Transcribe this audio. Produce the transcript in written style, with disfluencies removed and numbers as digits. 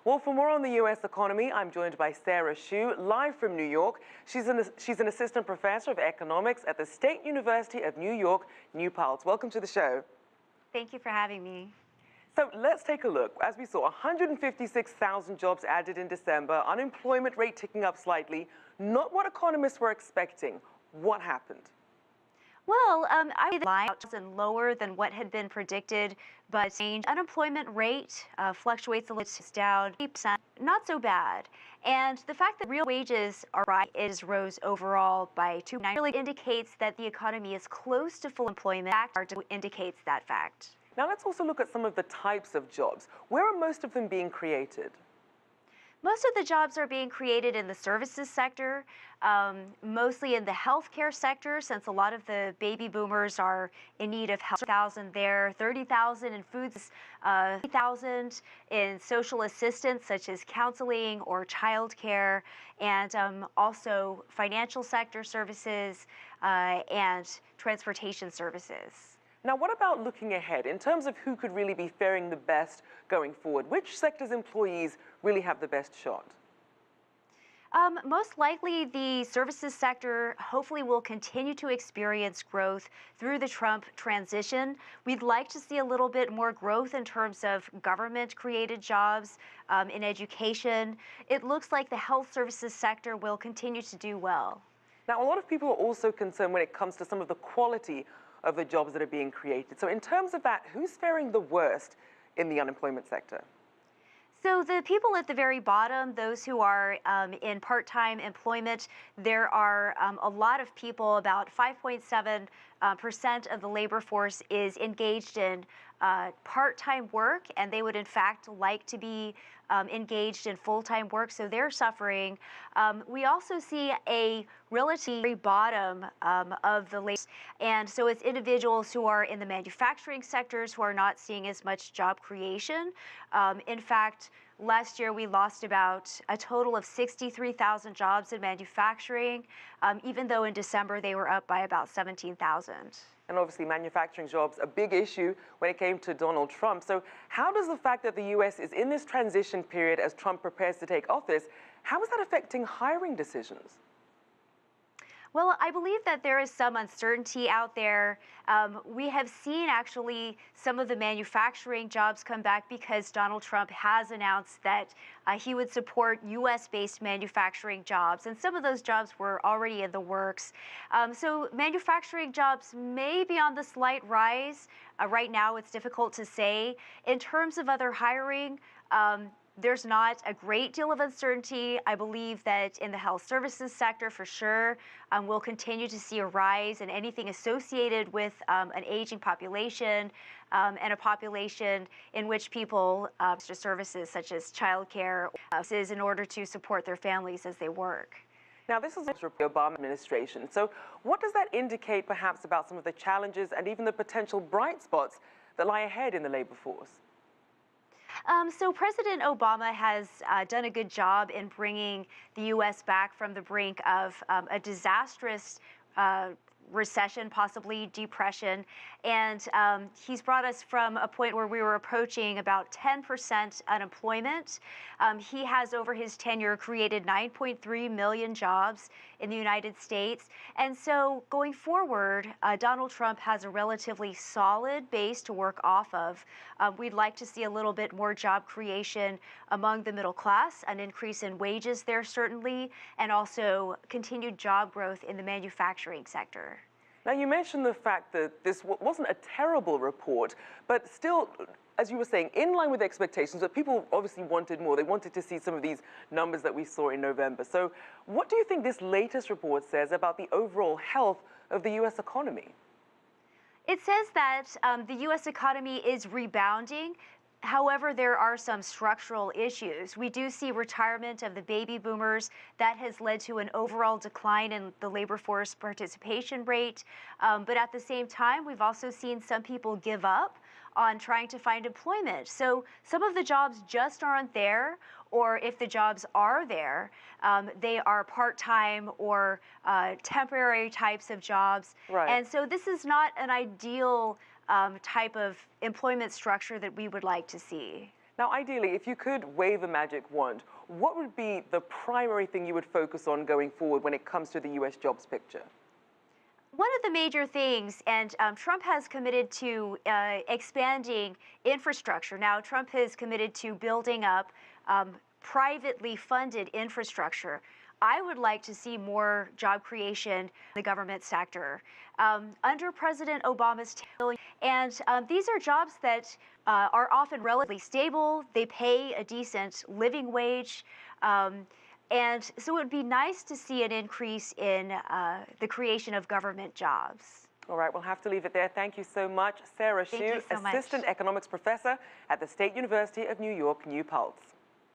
Well, for more on the U.S. economy, I'm joined by Sara Hsu, live from New York. She's an assistant professor of economics at the State University of New York, New Paltz. Welcome to the show. Thank you for having me. So let's take a look. As we saw, 156,000 jobs added in December, unemployment rate ticking up slightly, not what economists were expecting. What happened? Well, I was lower than what had been predicted, but unemployment rate fluctuates a little down, 8%, not so bad. And the fact that real wages rose overall by 2% really indicates that the economy is close to full employment. Indicates that fact. Now let's also look at some of the types of jobs. Where are most of them being created? Most of the jobs are being created in the services sector, mostly in the healthcare sector, since a lot of the baby boomers are in need of health. 30,000 there, 30,000 in foods, 3,000 in social assistance such as counseling or childcare, and also financial sector services and transportation services. Now, what about looking ahead in terms of who could really be faring the best going forward? Which sector's employees really have the best shot? Most likely the services sector hopefully will continue to experience growth through the Trump transition. We'd like to see a little bit more growth in terms of government-created jobs in education. It looks like the health services sector will continue to do well. Now, a lot of people are also concerned when it comes to some of the quality of the jobs that are being created. So in terms of that, who's faring the worst in the unemployment sector? So the people at the very bottom, those who are in part-time employment, there are a lot of people, about 5.7% of the labor force is engaged in part-time work, and they would in fact like to be engaged in full-time work, so they're suffering. We also see a relatively bottom of the labor, and so it's individuals who are in the manufacturing sectors who are not seeing as much job creation. In fact, last year we lost about a total of 63,000 jobs in manufacturing, even though in December they were up by about 17,000. And obviously manufacturing jobs, a big issue when it came to Donald Trump. So how does the fact that the U.S. is in this transition period as Trump prepares to take office, how is that affecting hiring decisions? Well, I believe that there is some uncertainty out there. We have seen actually some of the manufacturing jobs come back because Donald Trump has announced that he would support U.S.-based manufacturing jobs, and some of those jobs were already in the works. So manufacturing jobs may be on the slight rise. Right now, it's difficult to say. In terms of other hiring, there's not a great deal of uncertainty. I believe that in the health services sector, for sure, we'll continue to see a rise in anything associated with an aging population and a population in which people services such as childcare is in order to support their families as they work. Now, this is the Obama administration. So what does that indicate perhaps about some of the challenges and even the potential bright spots that lie ahead in the labor force? So President Obama has done a good job in bringing the U.S. back from the brink of a disastrous recession, possibly depression, and he's brought us from a point where we were approaching about 10% unemployment. He has, over his tenure, created 9.3 million jobs in the United States, and so going forward, Donald Trump has a relatively solid base to work off of. We'd like to see a little bit more job creation among the middle class, an increase in wages there certainly, and also continued job growth in the manufacturing sector. Now, you mentioned the fact that this wasn't a terrible report, but still, as you were saying, in line with expectations, but people obviously wanted more. They wanted to see some of these numbers that we saw in November. So what do you think this latest report says about the overall health of the U.S. economy? It says that the U.S. economy is rebounding. However, there are some structural issues. We do see retirement of the baby boomers. That has led to an overall decline in the labor force participation rate. But at the same time, we've also seen some people give up on trying to find employment. So some of the jobs just aren't there, or if the jobs are there, they are part-time or temporary types of jobs. Right. And so this is not an ideal type of employment structure that we would like to see. Now, ideally, if you could wave a magic wand, what would be the primary thing you would focus on going forward when it comes to the U.S. jobs picture? One of the major things, and Trump has committed to expanding infrastructure. Now, Trump has committed to building up privately funded infrastructure. I would like to see more job creation in the government sector. Under President Obama's and these are jobs that are often relatively stable. They pay a decent living wage. And so it would be nice to see an increase in the creation of government jobs. All right, we'll have to leave it there. Thank you so much, Sara Hsu, Thank you so much. Assistant Economics Professor at the State University of New York, New Paltz.